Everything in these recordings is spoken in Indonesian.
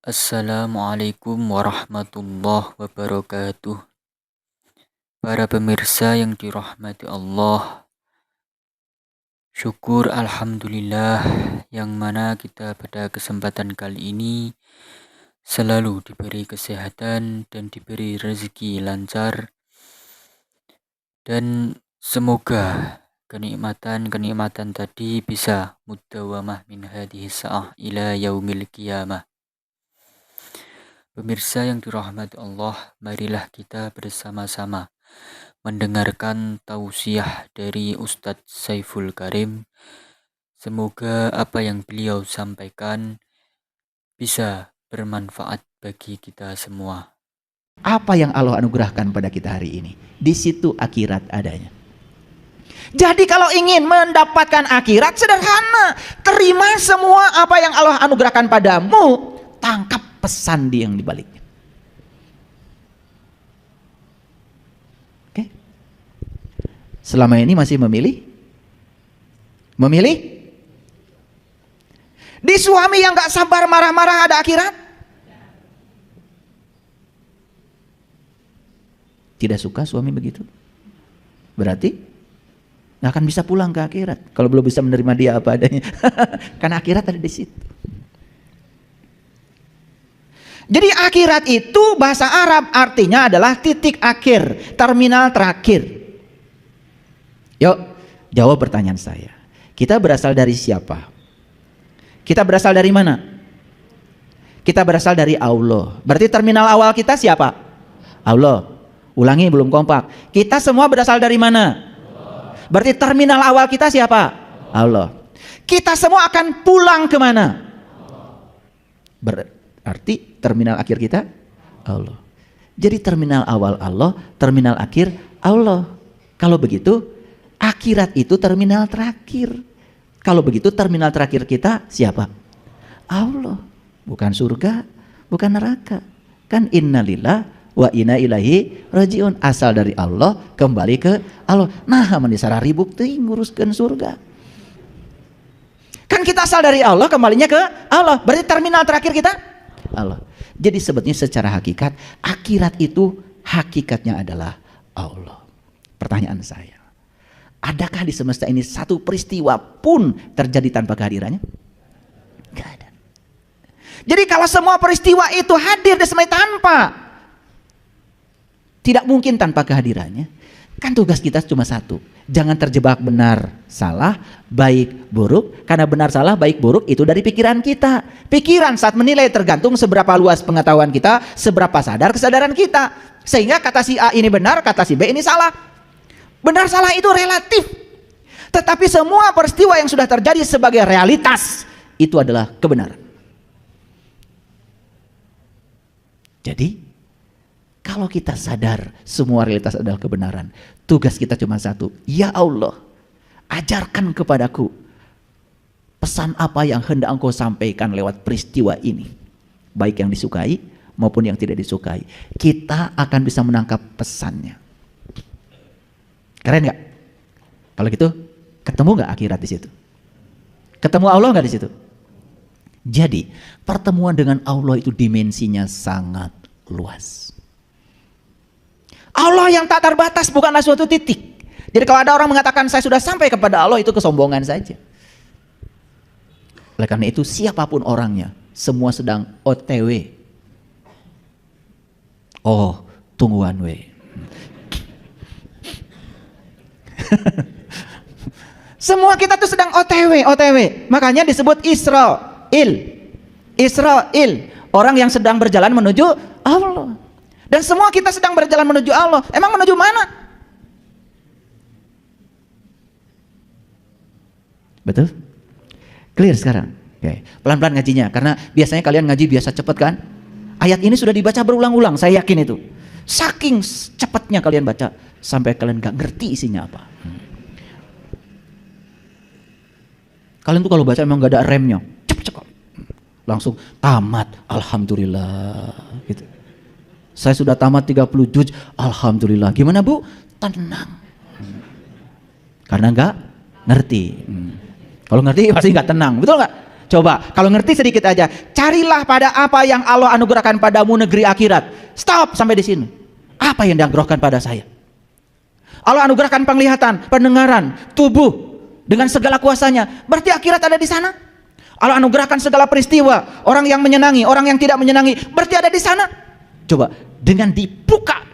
Assalamualaikum warahmatullahi wabarakatuh. Para pemirsa yang dirahmati Allah, syukur alhamdulillah yang mana kita pada kesempatan kali ini selalu diberi kesehatan dan diberi rezeki lancar, dan semoga kenikmatan tadi bisa mudawamah min hadhihi sa'ah ila yaumil qiyamah. Pemirsa yang dirahmati Allah, marilah kita bersama-sama mendengarkan tausiah dari Ustadz Saiful Karim. Semoga apa yang beliau sampaikan bisa bermanfaat bagi kita semua. Apa yang Allah anugerahkan pada kita hari ini? Di situ akhirat adanya. Jadi kalau ingin mendapatkan akhirat sederhana, terima semua apa yang Allah anugerahkan padamu, tangkap pesan di yang dibaliknya. Oke? Selama ini masih memilih? Di suami yang gak sabar marah-marah ada akhirat? Tidak suka suami begitu? Berarti nggak akan bisa pulang ke akhirat kalau belum bisa menerima dia apa adanya. Karena akhirat ada di situ. Jadi akhirat itu bahasa Arab artinya adalah titik akhir, terminal terakhir. Yuk, jawab pertanyaan saya. Kita berasal dari siapa? Kita berasal dari mana? Kita berasal dari Allah. Berarti terminal awal kita siapa? Allah. Ulangi, belum kompak. Kita semua berasal dari mana? Berarti terminal awal kita siapa? Allah. Kita semua akan pulang kemana? Berarti terminal akhir kita Allah. Jadi terminal awal Allah, terminal akhir Allah. Kalau begitu, akhirat itu terminal terakhir. Kalau begitu terminal terakhir kita siapa? Allah. Bukan surga, bukan neraka. Kan innalillah wa inna ilaihi rajiun, asal dari Allah kembali ke Allah. Nah, manisara ribuk teuing nguruskeun surga. Kan kita asal dari Allah kembalinya ke Allah. Berarti terminal terakhir kita Allah. Jadi sebetulnya secara hakikat akhirat itu hakikatnya adalah Allah. Pertanyaan saya, adakah di semesta ini satu peristiwa pun terjadi tanpa kehadirannya? Gak ada. Jadi kalau semua peristiwa itu hadir di semesta tanpa, tidak mungkin tanpa kehadirannya. Kan tugas kita cuma satu. Jangan terjebak benar, salah, baik, buruk. Karena benar, salah, baik, buruk itu dari pikiran kita. Pikiran saat menilai tergantung seberapa luas pengetahuan kita, seberapa sadar kesadaran kita. Sehingga kata si A ini benar, kata si B ini salah. Benar salah itu relatif. Tetapi semua peristiwa yang sudah terjadi sebagai realitas itu adalah kebenaran. Jadi kalau kita sadar semua realitas adalah kebenaran, tugas kita cuma satu. Ya Allah, ajarkan kepadaku pesan apa yang hendak Engkau sampaikan lewat peristiwa ini. Baik yang disukai maupun yang tidak disukai. Kita akan bisa menangkap pesannya. Keren gak? Kalau gitu, ketemu gak akhirat di situ? Ketemu Allah gak di situ? Jadi, pertemuan dengan Allah itu dimensinya sangat luas. Allah yang tak terbatas bukanlah suatu titik. Jadi kalau ada orang mengatakan saya sudah sampai kepada Allah, itu kesombongan saja. Oleh karena itu siapapun orangnya, semua sedang OTW. Oh, tunggu one way. Semua kita tuh sedang OTW. Makanya disebut Israil. Orang yang sedang berjalan menuju Allah. Dan semua kita sedang berjalan menuju Allah. Emang menuju mana? Betul? Clear sekarang? Oke. Pelan-pelan ngajinya. Karena biasanya kalian ngaji biasa cepat kan? Ayat ini sudah dibaca berulang-ulang. Saya yakin itu. Saking cepatnya kalian baca. Sampai kalian gak ngerti isinya apa. Kalian tuh kalau baca memang gak ada remnya. Cepet-cepet. Langsung tamat. Alhamdulillah. Gitu. Saya sudah tamat 30 juz, alhamdulillah. Gimana Bu? Tenang. Karena enggak ngerti. Kalau ngerti pasti enggak tenang, betul enggak? Coba, kalau ngerti sedikit aja, carilah pada apa yang Allah anugerahkan padamu negeri akhirat. Stop sampai di sini. Apa yang dianugerahkan pada saya? Allah anugerahkan penglihatan, pendengaran, tubuh dengan segala kuasanya. Berarti akhirat ada di sana. Allah anugerahkan segala peristiwa, orang yang menyenangi, orang yang tidak menyenangi, berarti ada di sana. Coba, dengan dibuka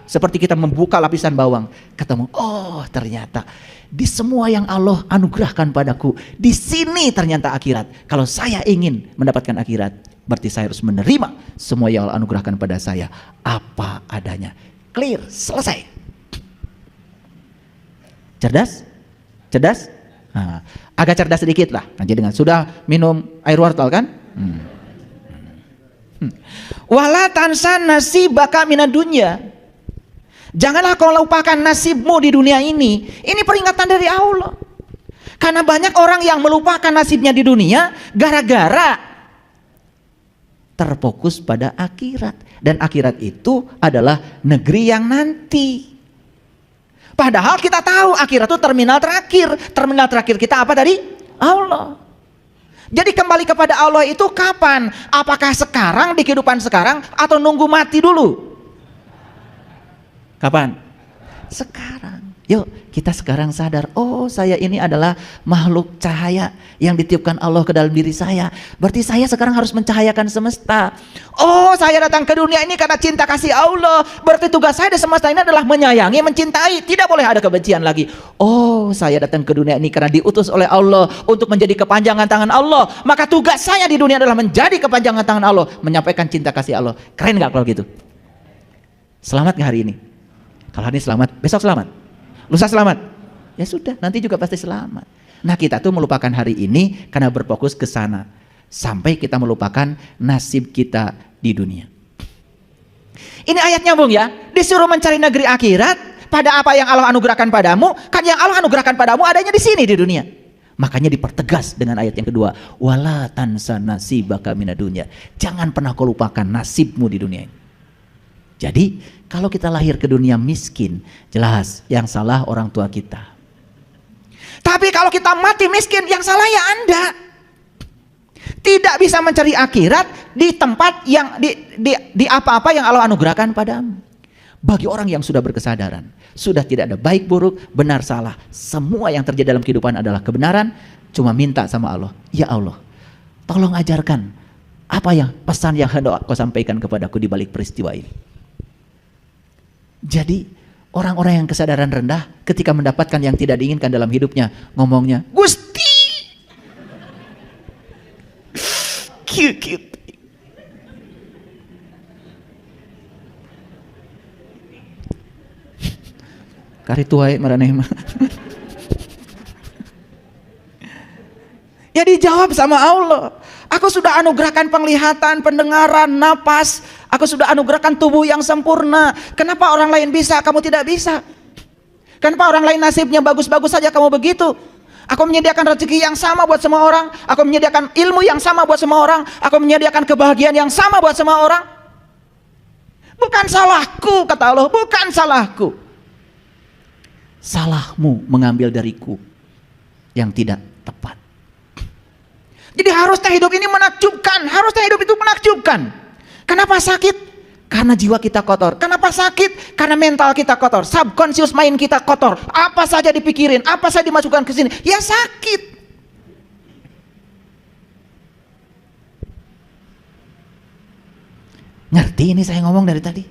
seperti kita membuka lapisan bawang, ketemu, oh ternyata di semua yang Allah anugerahkan padaku, di sini ternyata akhirat. Kalau saya ingin mendapatkan akhirat, berarti saya harus menerima semua yang Allah anugerahkan pada saya apa adanya. Clear, selesai. Cerdas? Cerdas? Nah, agak cerdas sedikit lah. Nah, jadi dengan sudah minum air wortel kan? Wala tansa nasibaka minad dunya. Janganlah kau lupakan nasibmu di dunia ini. Ini peringatan dari Allah. Karena banyak orang yang melupakan nasibnya di dunia gara-gara terfokus pada akhirat. Dan akhirat itu adalah negeri yang nanti. Padahal kita tahu akhirat itu terminal terakhir. Terminal terakhir kita apa tadi? Allah. Jadi kembali kepada Allah itu kapan? Apakah sekarang di kehidupan sekarang atau nunggu mati dulu? Kapan? Sekarang. Yuk kita sekarang sadar, oh saya ini adalah makhluk cahaya yang ditiupkan Allah ke dalam diri saya. Berarti saya sekarang harus mencahayakan semesta. Oh saya datang ke dunia ini karena cinta kasih Allah. Berarti tugas saya di semesta ini adalah menyayangi, mencintai. Tidak boleh ada kebencian lagi. Oh saya datang ke dunia ini karena diutus oleh Allah untuk menjadi kepanjangan tangan Allah. Maka tugas saya di dunia adalah menjadi kepanjangan tangan Allah, menyampaikan cinta kasih Allah. Keren gak kalau gitu? Selamat gak hari ini? Kalau hari ini selamat, besok selamat. Lusa selamat? Ya sudah, nanti juga pasti selamat. Nah kita tuh melupakan hari ini karena berfokus ke sana. Sampai kita melupakan nasib kita di dunia. Ini ayat nyambung ya. Disuruh mencari negeri akhirat pada apa yang Allah anugerahkan padamu. Kan yang Allah anugerahkan padamu adanya di sini di dunia. Makanya dipertegas dengan ayat yang kedua. Wala tansa nasibaka minad dunya. Jangan pernah kau lupakan nasibmu di dunia ini. Jadi kalau kita lahir ke dunia miskin, jelas yang salah orang tua kita. Tapi kalau kita mati miskin, yang salah ya Anda. Tidak bisa mencari akhirat di tempat yang di apa-apa yang Allah anugerahkan padamu. Bagi orang yang sudah berkesadaran, sudah tidak ada baik buruk, benar salah, semua yang terjadi dalam kehidupan adalah kebenaran, cuma minta sama Allah, ya Allah, tolong ajarkan apa yang pesan yang hendak kau sampaikan kepadaku di balik peristiwa ini. Jadi orang-orang yang kesadaran rendah ketika mendapatkan yang tidak diinginkan dalam hidupnya, ngomongnya, Gusti, cute. Kari tuai maraneh. Ya dijawab sama Allah. Aku sudah anugerahkan penglihatan, pendengaran, napas. Aku sudah anugerahkan tubuh yang sempurna. Kenapa orang lain bisa, kamu tidak bisa? Kenapa orang lain nasibnya bagus-bagus saja, kamu begitu? Aku menyediakan rezeki yang sama buat semua orang. Aku menyediakan ilmu yang sama buat semua orang. Aku menyediakan kebahagiaan yang sama buat semua orang. Bukan salahku, kata Allah, bukan salahku. Salahmu mengambil dariku yang tidak tepat. Jadi harusnya hidup ini menakjubkan. Harusnya hidup itu menakjubkan. Kenapa sakit? Karena jiwa kita kotor. Kenapa sakit? Karena mental kita kotor. Subconscious mind kita kotor. Apa saja dipikirin, apa saja dimasukkan ke sini, ya sakit. Ngerti ini saya ngomong dari tadi?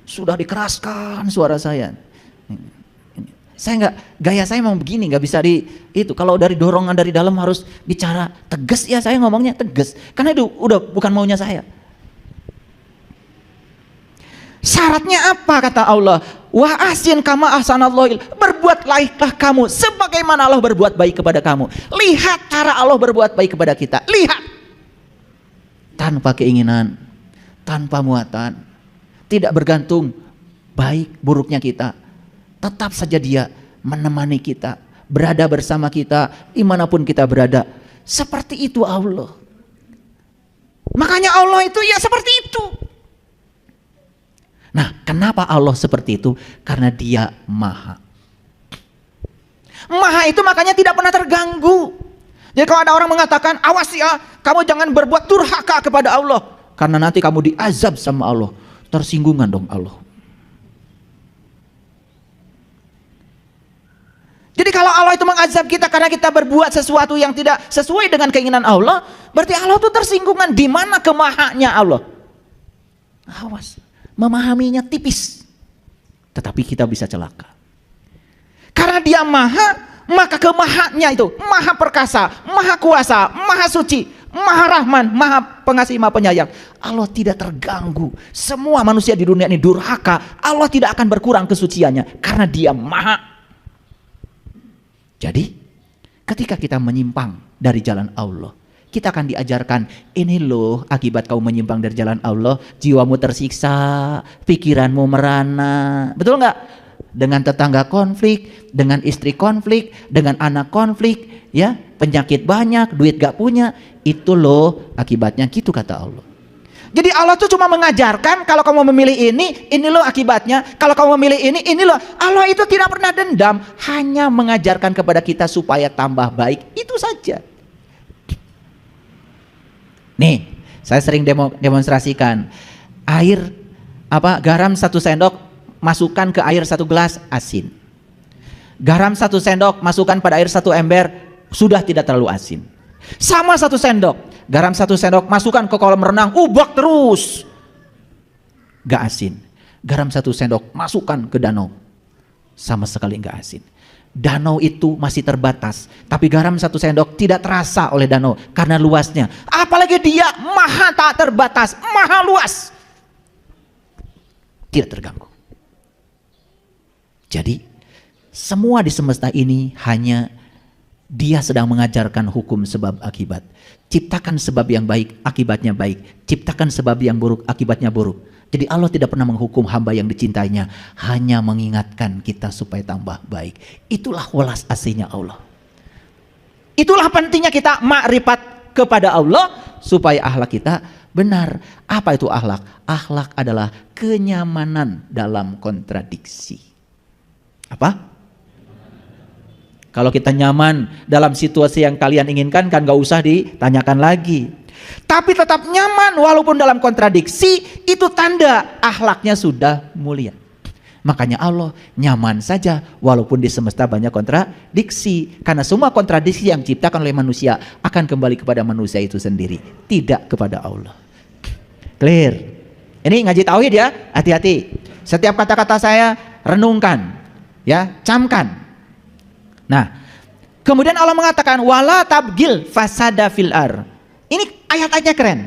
Sudah dikeraskan suara saya. Saya nggak, gaya saya memang begini, nggak bisa di itu. Kalau dari dorongan dari dalam harus bicara tegas, ya saya ngomongnya tegas. Karena itu udah bukan maunya saya. Syaratnya apa kata Allah? Wa ahsin kama ahsanallahu ilaik. Berbuatlah kamu sebagaimana Allah berbuat baik kepada kamu. Lihat cara Allah berbuat baik kepada kita. Lihat. Tanpa keinginan, tanpa muatan, tidak bergantung baik buruknya kita. Tetap saja dia menemani kita, berada bersama kita, dimanapun kita berada. Seperti itu Allah. Makanya Allah itu ya seperti itu. Nah, kenapa Allah seperti itu? Karena dia maha. Maha itu makanya tidak pernah terganggu. Jadi kalau ada orang mengatakan, awas ya, kamu jangan berbuat durhaka kepada Allah, karena nanti kamu diazab sama Allah. Tersinggungan dong Allah. Jadi kalau Allah itu mengazab kita karena kita berbuat sesuatu yang tidak sesuai dengan keinginan Allah, berarti Allah itu tersinggungan. Di mana kemahanya Allah? Awas, memahaminya tipis, tetapi kita bisa celaka. Karena dia maha, maka kemahanya itu maha perkasa, maha kuasa, maha suci, maha rahman, maha pengasih, maha penyayang. Allah tidak terganggu. Semua manusia di dunia ini durhaka, Allah tidak akan berkurang kesuciannya karena dia maha. Jadi ketika kita menyimpang dari jalan Allah, kita akan diajarkan, ini loh akibat kau menyimpang dari jalan Allah, jiwamu tersiksa, pikiranmu merana. Betul nggak? Dengan tetangga konflik, dengan istri konflik, dengan anak konflik, ya, penyakit banyak, duit gak punya, itu loh akibatnya, gitu kata Allah. Jadi Allah tuh cuma mengajarkan, kalau kamu memilih ini loh akibatnya. Kalau kamu memilih ini loh. Allah itu tidak pernah dendam, hanya mengajarkan kepada kita supaya tambah baik, itu saja. Nih, saya sering demonstrasikan garam 1 sendok masukkan ke air 1 gelas asin. Garam 1 sendok masukkan pada air 1 ember, sudah tidak terlalu asin. Sama 1 sendok, garam 1 sendok masukkan ke kolam renang, ubak terus, gak asin. Garam 1 sendok masukkan ke danau, sama sekali gak asin. Danau itu masih terbatas, tapi garam 1 sendok tidak terasa oleh danau karena luasnya. Apalagi dia maha tak terbatas, maha luas, tidak terganggu. Jadi semua di semesta ini hanya dia sedang mengajarkan hukum sebab akibat. Ciptakan sebab yang baik, akibatnya baik. Ciptakan sebab yang buruk, akibatnya buruk. Jadi Allah tidak pernah menghukum hamba yang dicintainya, hanya mengingatkan kita supaya tambah baik. Itulah welas asihnya Allah. Itulah pentingnya kita makrifat kepada Allah supaya akhlak kita benar. Apa itu akhlak? Akhlak adalah kenyamanan dalam kontradiksi. Apa? Kalau kita nyaman dalam situasi yang kalian inginkan, kan gak usah ditanyakan lagi. Tapi tetap nyaman walaupun dalam kontradiksi, itu tanda akhlaknya sudah mulia. Makanya Allah nyaman saja walaupun di semesta banyak kontradiksi. Karena semua kontradiksi yang diciptakan oleh manusia akan kembali kepada manusia itu sendiri, tidak kepada Allah. Clear? Ini ngaji tauhid ya, hati-hati. Setiap kata-kata saya renungkan, ya, camkan. Nah, kemudian Allah mengatakan wala tabgil fasada fil ar. Ini ayat-ayatnya keren.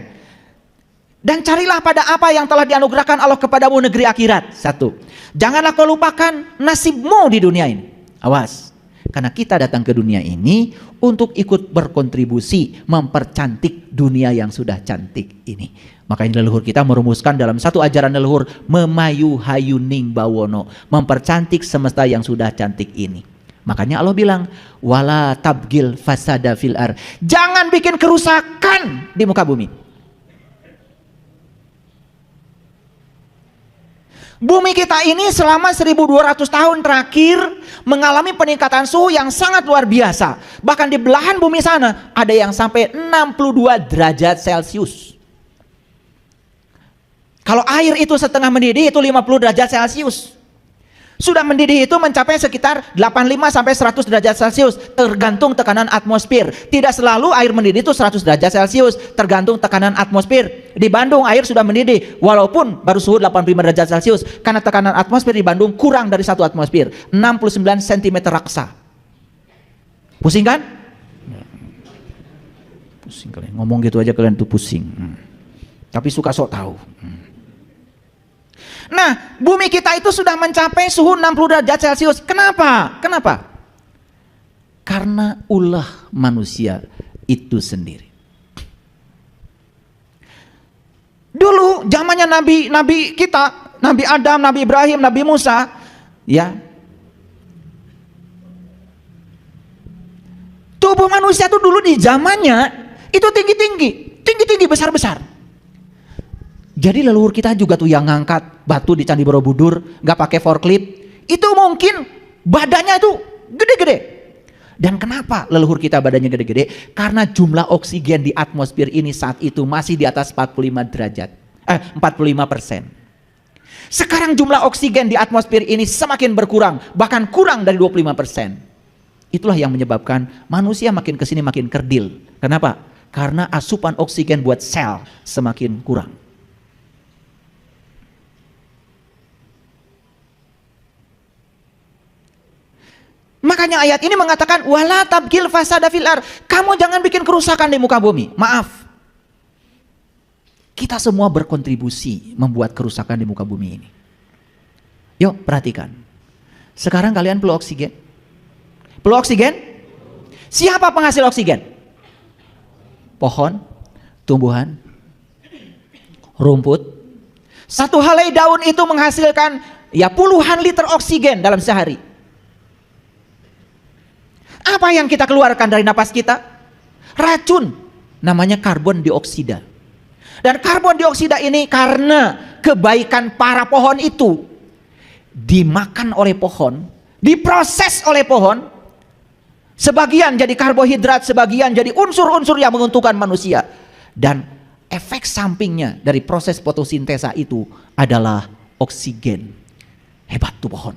Dan carilah pada apa yang telah dianugerahkan Allah kepadamu negeri akhirat. 1. Janganlah kau lupakan nasibmu di dunia ini. Awas. Karena kita datang ke dunia ini untuk ikut berkontribusi mempercantik dunia yang sudah cantik ini. Makanya leluhur kita merumuskan dalam satu ajaran leluhur, memayu hayuning bawono, mempercantik semesta yang sudah cantik ini. Makanya Allah bilang wala tabgil fasada fil ar. Jangan bikin kerusakan di muka bumi. Bumi kita ini selama 1200 tahun terakhir mengalami peningkatan suhu yang sangat luar biasa. Bahkan di belahan bumi sana ada yang sampai 62 derajat Celcius. Kalau air itu setengah mendidih itu 50 derajat Celcius. Sudah mendidih itu mencapai sekitar 85 sampai 100 derajat Celcius tergantung tekanan atmosfer. Tidak selalu air mendidih itu 100 derajat Celcius, tergantung tekanan atmosfer. Di Bandung air sudah mendidih walaupun baru suhu 85 derajat Celcius karena tekanan atmosfer di Bandung kurang dari 1 atmosfer, 69 cm raksa. Pusing kan? Pusing kalian. Ngomong gitu aja kalian tuh pusing. Tapi suka sok tahu. Nah, bumi kita itu sudah mencapai suhu 60 derajat Celcius. Kenapa? Kenapa? Karena ulah manusia itu sendiri. Dulu zamannya nabi kita, Nabi Adam, Nabi Ibrahim, Nabi Musa, ya. Tubuh manusia itu dulu di zamannya itu tinggi-tinggi, besar-besar. Jadi leluhur kita juga tuh yang ngangkat batu di Candi Borobudur, nggak pakai forklift, itu mungkin badannya itu gede-gede. Dan kenapa leluhur kita badannya gede-gede? Karena jumlah oksigen di atmosfer ini saat itu masih di atas 45 derajat. 45%. Sekarang jumlah oksigen di atmosfer ini semakin berkurang, bahkan kurang dari 25%. Itulah yang menyebabkan manusia makin kesini makin kerdil. Kenapa? Karena asupan oksigen buat sel semakin kurang. Makanya ayat ini mengatakan wala tabgil fasada fil ardh. Kamu jangan bikin kerusakan di muka bumi. Maaf. Kita semua berkontribusi membuat kerusakan di muka bumi ini. Yuk perhatikan. Sekarang kalian perlu oksigen. Perlu oksigen? Siapa penghasil oksigen? Pohon, tumbuhan, rumput. Satu helai daun itu menghasilkan ya puluhan liter oksigen dalam sehari. Apa yang kita keluarkan dari napas kita? Racun, namanya karbon dioksida. Dan karbon dioksida ini karena kebaikan para pohon itu dimakan oleh pohon, diproses oleh pohon, sebagian jadi karbohidrat, sebagian jadi unsur-unsur yang menguntungkan manusia. Dan efek sampingnya dari proses fotosintesa itu adalah oksigen. Hebat tuh pohon.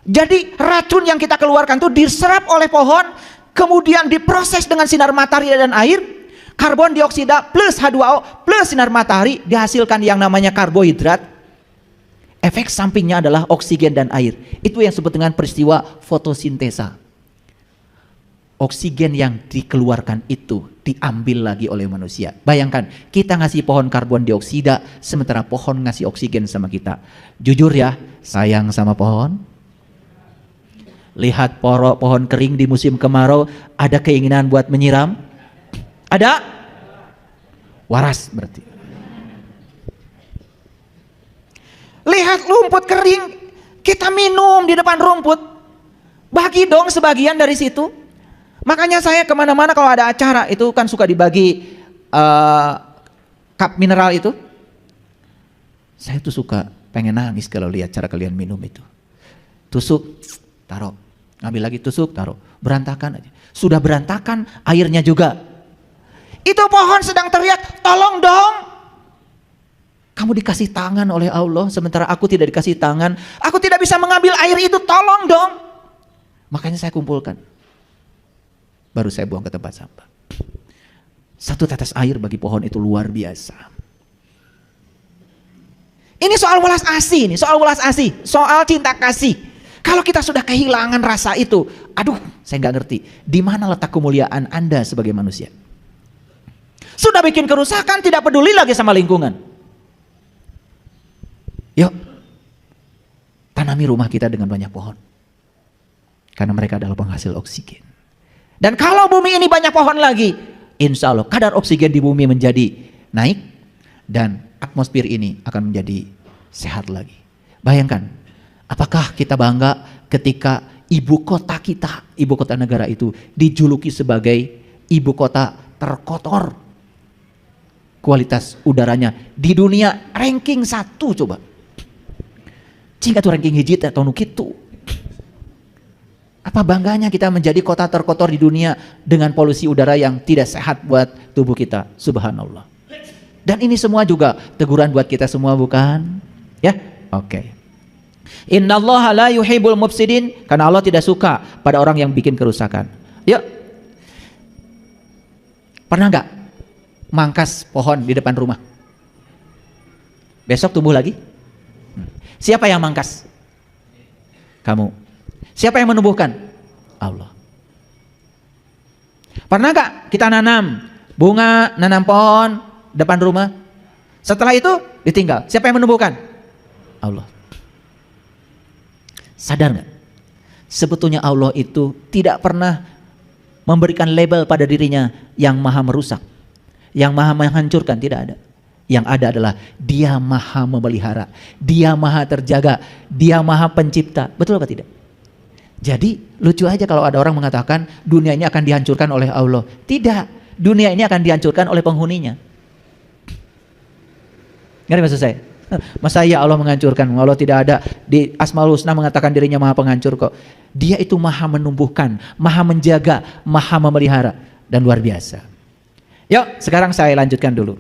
Jadi racun yang kita keluarkan itu diserap oleh pohon, kemudian diproses dengan sinar matahari dan air, karbon dioksida plus H2O plus sinar matahari dihasilkan yang namanya karbohidrat. Efek sampingnya adalah oksigen dan air. Itu yang disebut dengan peristiwa fotosintesa. Oksigen yang dikeluarkan itu diambil lagi oleh manusia. Bayangkan, kita ngasih pohon karbon dioksida, sementara pohon ngasih oksigen sama kita. Jujur ya, sayang sama pohon. Lihat pohon kering di musim kemarau, ada keinginan buat menyiram? Ada? Waras berarti. Lihat rumput kering, kita minum di depan rumput. Bagi dong sebagian dari situ. Makanya saya kemana-mana kalau ada acara itu kan suka dibagi cup mineral itu. Saya tuh suka pengen nangis kalau lihat cara kalian minum itu. Tusuk, taruh, ngambil lagi, tusuk, taruh, berantakan aja. Sudah berantakan, airnya juga. Itu pohon sedang teriak, tolong dong. Kamu dikasih tangan oleh Allah, sementara aku tidak dikasih tangan. Aku tidak bisa mengambil air itu, tolong dong. Makanya saya kumpulkan. Baru saya buang ke tempat sampah. Satu tetes air bagi pohon itu luar biasa. Ini soal welas asih, soal cinta kasih. Kalau kita sudah kehilangan rasa itu, aduh, saya nggak ngerti. Di mana letak kemuliaan Anda sebagai manusia? Sudah bikin kerusakan, tidak peduli lagi sama lingkungan. Yuk, tanami rumah kita dengan banyak pohon. Karena mereka adalah penghasil oksigen. Dan kalau bumi ini banyak pohon lagi, insya Allah kadar oksigen di bumi menjadi naik. Dan atmosfer ini akan menjadi sehat lagi. Bayangkan, apakah kita bangga ketika ibu kota kita, ibu kota negara itu dijuluki sebagai ibu kota terkotor. Kualitas udaranya di dunia ranking 1 coba. Jika tuh ranking hiji atau nukitu. Apa bangganya kita menjadi kota terkotor di dunia dengan polusi udara yang tidak sehat buat tubuh kita. Subhanallah. Dan ini semua juga teguran buat kita semua, bukan? Ya, oke. Innallaha la yuhibbul mufsidin, karena Allah tidak suka pada orang yang bikin kerusakan. Yuk. Pernah nggak mangkas pohon di depan rumah? Besok tumbuh lagi? Siapa yang mangkas? Kamu. Siapa yang menumbuhkan? Allah. Pernah nggak kita nanam bunga, nanam pohon depan rumah? Setelah itu ditinggal. Siapa yang menumbuhkan? Allah. Sadar nggak? Sebetulnya Allah itu tidak pernah memberikan label pada dirinya yang maha merusak, yang maha menghancurkan, tidak ada. Yang ada adalah Dia maha memelihara, Dia maha terjaga, Dia maha pencipta. Betul apa tidak? Jadi lucu aja kalau ada orang mengatakan dunia ini akan dihancurkan oleh Allah. Tidak, dunia ini akan dihancurkan oleh penghuninya. Ngerti maksud saya? Masa ya Allah menghancurkan? Allah tidak ada di Asmaul Husna mengatakan dirinya maha penghancur kok. Dia itu maha menumbuhkan, maha menjaga, maha memelihara, dan luar biasa. Yuk sekarang saya lanjutkan dulu.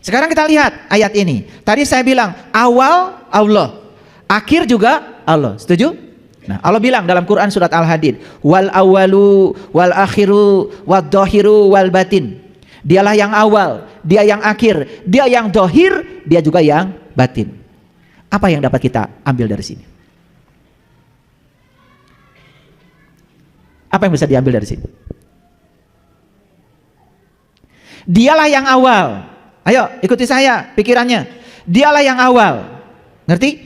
Sekarang kita lihat ayat ini. Tadi saya bilang awal Allah, akhir juga Allah. Setuju? Nah, Allah bilang dalam Quran surat Al-Hadid, wal awalu wal akhiru wad dhahiru wal batin. Dialah yang awal, dia yang akhir, dia yang dohir, dia juga yang batin. Apa yang dapat kita ambil dari sini? Apa yang bisa diambil dari sini? Dialah yang awal. Ayo ikuti saya pikirannya. Dialah yang awal. Ngerti?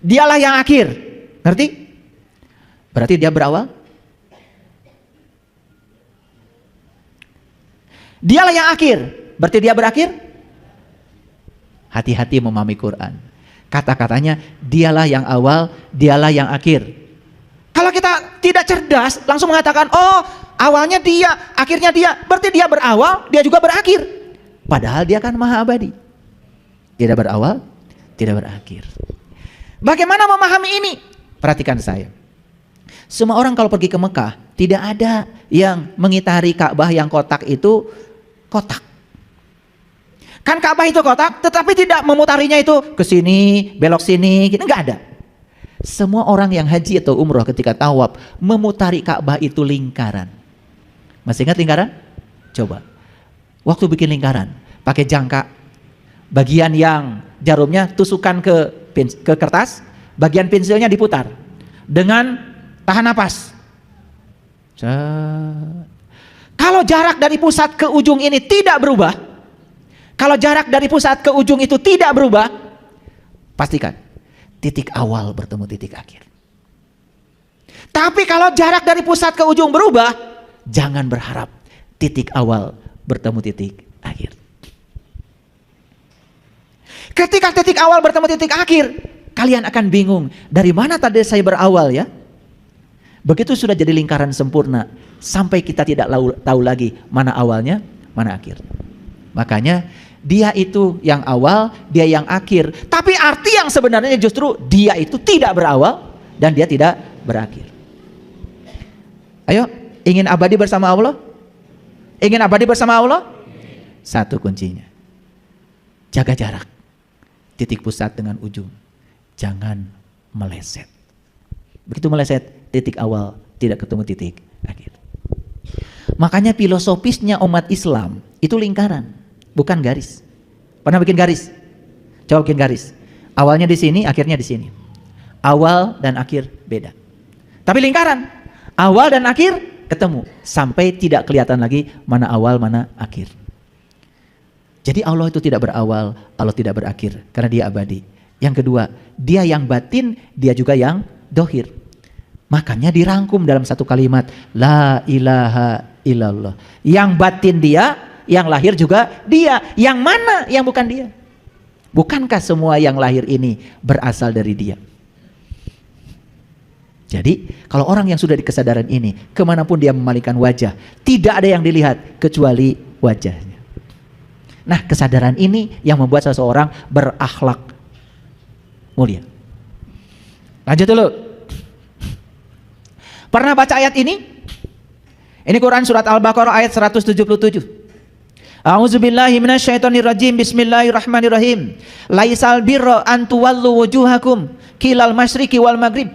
Dialah yang akhir. Ngerti? Berarti dia berawal. Dialah yang akhir, berarti dia berakhir. Hati-hati memahami Quran. Kata-katanya dialah yang awal, dialah yang akhir. Kalau kita tidak cerdas, langsung mengatakan, oh awalnya dia, akhirnya dia, berarti dia berawal, dia juga berakhir. Padahal dia kan maha abadi. Tidak berawal, tidak berakhir. Bagaimana memahami ini? Perhatikan saya. Semua orang kalau pergi ke Mekah, tidak ada yang mengitari Ka'bah yang kotak itu kotak. Kan Ka'bah itu kotak, tetapi tidak memutarinya itu ke sini, belok sini, gitu enggak ada. Semua orang yang haji atau umroh ketika tawaf memutari Ka'bah itu lingkaran. Masih ingat lingkaran? Coba. Waktu bikin lingkaran, pakai jangka. Bagian yang jarumnya tusukan ke kertas, bagian pensilnya diputar dengan tahan napas. Kalau jarak dari pusat ke ujung ini tidak berubah, kalau jarak dari pusat ke ujung itu tidak berubah, pastikan titik awal bertemu titik akhir. Tapi kalau jarak dari pusat ke ujung berubah, jangan berharap titik awal bertemu titik akhir. Ketika titik awal bertemu titik akhir, kalian akan bingung, dari mana tadi saya berawal ya? Begitu sudah jadi lingkaran sempurna, sampai kita tidak tahu lagi mana awalnya, mana akhir. Makanya dia itu yang awal, dia yang akhir. Tapi arti yang sebenarnya justru dia itu tidak berawal dan dia tidak berakhir. Ayo, ingin abadi bersama Allah? Ingin abadi bersama Allah? Satu kuncinya, jaga jarak. Titik pusat dengan ujung, jangan meleset. Begitu meleset, titik awal tidak ketemu titik akhir. Makanya filosofisnya umat Islam itu lingkaran, bukan garis. Pernah bikin garis? Coba bikin garis. Awalnya di sini, akhirnya di sini. Awal dan akhir beda. Tapi lingkaran, awal dan akhir ketemu sampai tidak kelihatan lagi mana awal mana akhir. Jadi Allah itu tidak berawal, Allah tidak berakhir karena dia abadi. Yang kedua, dia yang batin, dia juga yang dohir. Makanya dirangkum dalam satu kalimat, la ilaha illallah. Yang batin dia, yang lahir juga dia. Yang mana yang bukan dia? Bukankah semua yang lahir ini berasal dari dia? Jadi kalau orang yang sudah di kesadaran ini, kemanapun dia memalingkan wajah, tidak ada yang dilihat kecuali wajahnya. Nah, kesadaran ini yang membuat seseorang berakhlak mulia. Lanjut dulu. Pernah baca ayat ini? Ini Quran surat Al-Baqarah ayat 177. A'udzubillahi minasyaitonirrajim. Bismillahirrahmanirrahim. Laisal birra an tuwallu wujuhakum qilal masyriqi wal maghrib.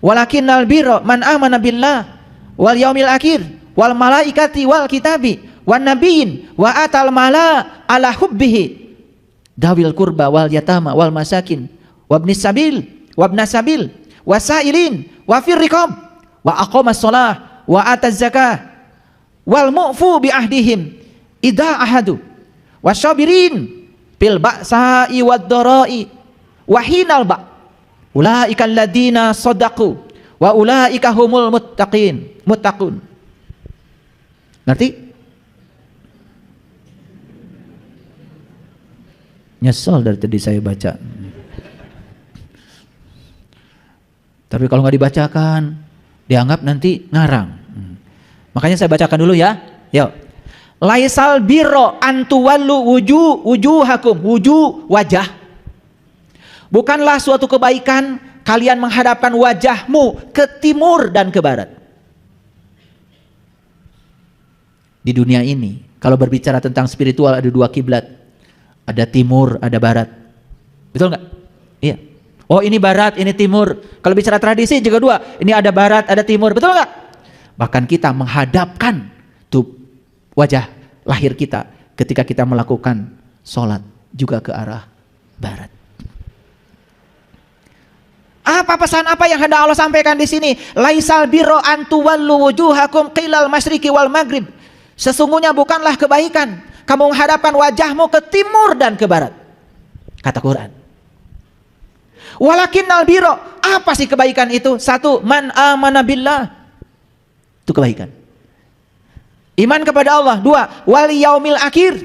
Walakinnal birra man amana billah wal yaumil akhir wal malaikati wal kitabi wan nabiyyin wa atal mala ala hubbihi dawil qurba wal yatama wal masakin wabnis sabil wabnas sabil wasailin wa fir riqab wa aqamas shalah wa ataz zakah wal mu'fu bi ahdihim idza ahadu wasyabirin bil ba'sa'i wad dara'i wa hinal ba ulaika alladziina shadaqu wa ulaika humul muttaqun. Ngerti? Nyesel dari tadi saya baca. Tapi kalau nggak dibacakan, dianggap nanti ngarang. Makanya saya bacakan dulu ya. Yuk. Laisal birro antuwallu wujuhakum, wajah. Bukanlah suatu kebaikan kalian menghadapkan wajahmu ke timur dan ke barat. Di dunia ini, kalau berbicara tentang spiritual ada dua kiblat. Ada timur, ada barat. Betul nggak? Iya. Oh ini barat, ini timur. Kalau bicara tradisi juga dua. Ini ada barat, ada timur. Betul nggak? Bahkan kita menghadapkan tuh wajah lahir kita ketika kita melakukan sholat juga ke arah barat. Apa pesan apa yang hendak Allah sampaikan di sini? Laisal birro an tuwallu wujuhakum qilal masyriqi wal maghrib. Sesungguhnya bukanlah kebaikan kamu menghadapkan wajahmu ke timur dan ke barat. Kata Quran. Walakinnal birro, apa sih kebaikan itu? Satu, man amana billah. Itu kebaikan. Iman kepada Allah. Dua, wal yaumil akhir.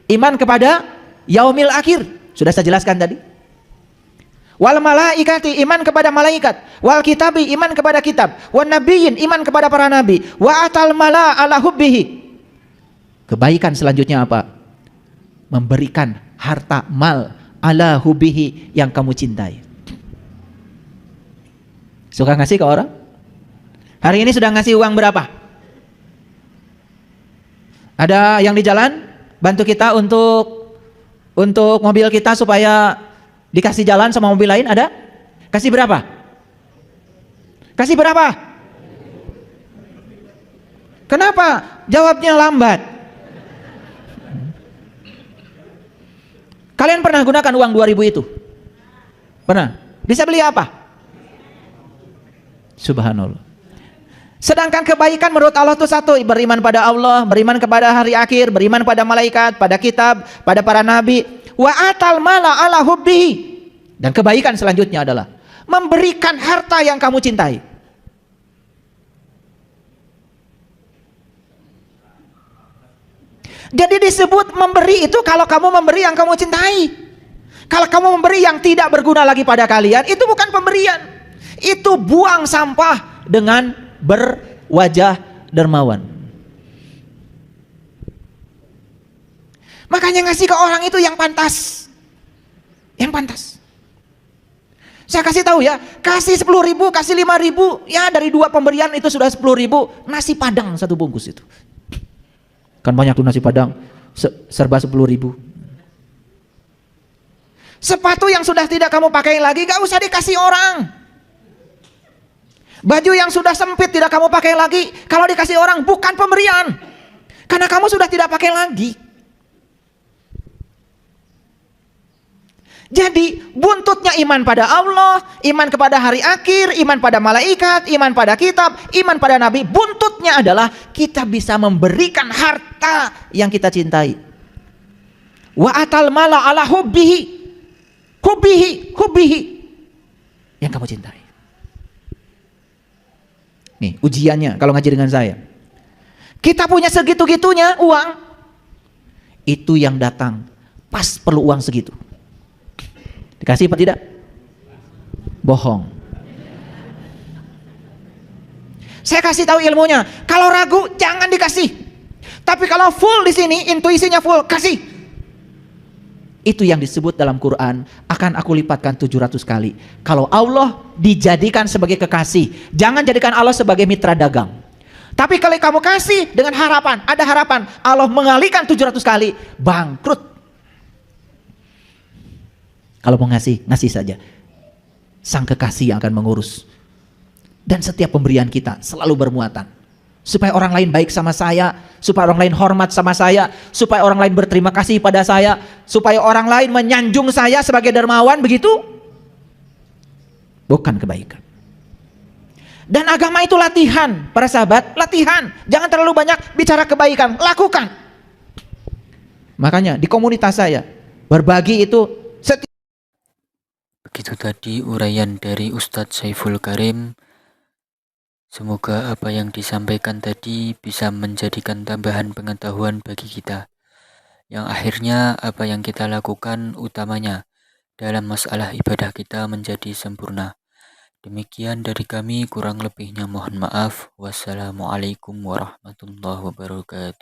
Iman kepada yaumil akhir. Sudah saya jelaskan tadi. Wal malaikati, iman kepada malaikat. Wal kitabi, iman kepada kitab. Wan nabiyyin, iman kepada para nabi. Wa atal mala ala hubbihi. Kebaikan selanjutnya apa? Memberikan harta mal ala hubbihi yang kamu cintai. Suka ngasih ke orang? Hari ini sudah ngasih uang berapa? Ada yang di jalan bantu kita untuk mobil kita supaya dikasih jalan sama mobil lain, ada? Kasih berapa? Kasih berapa? Kenapa? Jawabnya lambat. Kalian pernah gunakan uang 2000 itu? Pernah? Bisa beli apa? Subhanallah. Sedangkan kebaikan menurut Allah itu satu, beriman pada Allah, beriman kepada hari akhir, beriman pada malaikat, pada kitab, pada para nabi. Wa atal mala ala hubbihi. Dan kebaikan selanjutnya adalah memberikan harta yang kamu cintai. Jadi disebut memberi itu kalau kamu memberi yang kamu cintai. Kalau kamu memberi yang tidak berguna lagi pada kalian, itu bukan pemberian. Itu buang sampah dengan berwajah dermawan. Makanya ngasih ke orang itu yang pantas. Yang pantas. Saya kasih tahu ya, kasih 10.000, kasih 5.000, ya dari 2 pemberian itu sudah 10.000, nasi padang 1 bungkus itu. Kan banyak tuh nasi padang, serba 10.000. Sepatu yang sudah tidak kamu pakai lagi, gak usah dikasih orang. Baju yang sudah sempit tidak kamu pakai lagi, kalau dikasih orang bukan pemberian. Karena kamu sudah tidak pakai lagi. Jadi buntutnya iman pada Allah, iman kepada hari akhir, iman pada malaikat, iman pada kitab, iman pada nabi. Buntutnya adalah kita bisa memberikan harta yang kita cintai. Wa atal mala ala hubbihi. Hubbihi. Yang kamu cintai. Nih ujiannya kalau ngaji dengan saya. Kita punya segitu-gitunya uang. Itu yang datang pas perlu uang segitu. Dikasih apa tidak? Bohong. Saya kasih tahu ilmunya. Kalau ragu jangan dikasih. Tapi kalau full di sini, intuisinya full, kasih. Itu yang disebut dalam Quran, akan aku lipatkan 700 kali. Kalau Allah dijadikan sebagai kekasih, jangan jadikan Allah sebagai mitra dagang. Tapi kalau kamu kasih dengan harapan, ada harapan, Allah mengalihkan 700 kali, bangkrut. Kalau mau ngasih, ngasih saja. Sang kekasih yang akan mengurus. Dan setiap pemberian kita selalu bermuatan. Supaya orang lain baik sama saya, supaya orang lain hormat sama saya, supaya orang lain berterima kasih pada saya, supaya orang lain menyanjung saya sebagai dermawan, begitu? Bukan kebaikan. Dan agama itu latihan, para sahabat, latihan. Jangan terlalu banyak bicara kebaikan, lakukan. Makanya di komunitas saya, berbagi itu setiap. Begitu tadi uraian dari Ustadz Saiful Karim. Semoga apa yang disampaikan tadi bisa menjadikan tambahan pengetahuan bagi kita. Yang akhirnya apa yang kita lakukan utamanya dalam masalah ibadah kita menjadi sempurna. Demikian dari kami, kurang lebihnya mohon maaf. Wassalamualaikum warahmatullahi wabarakatuh.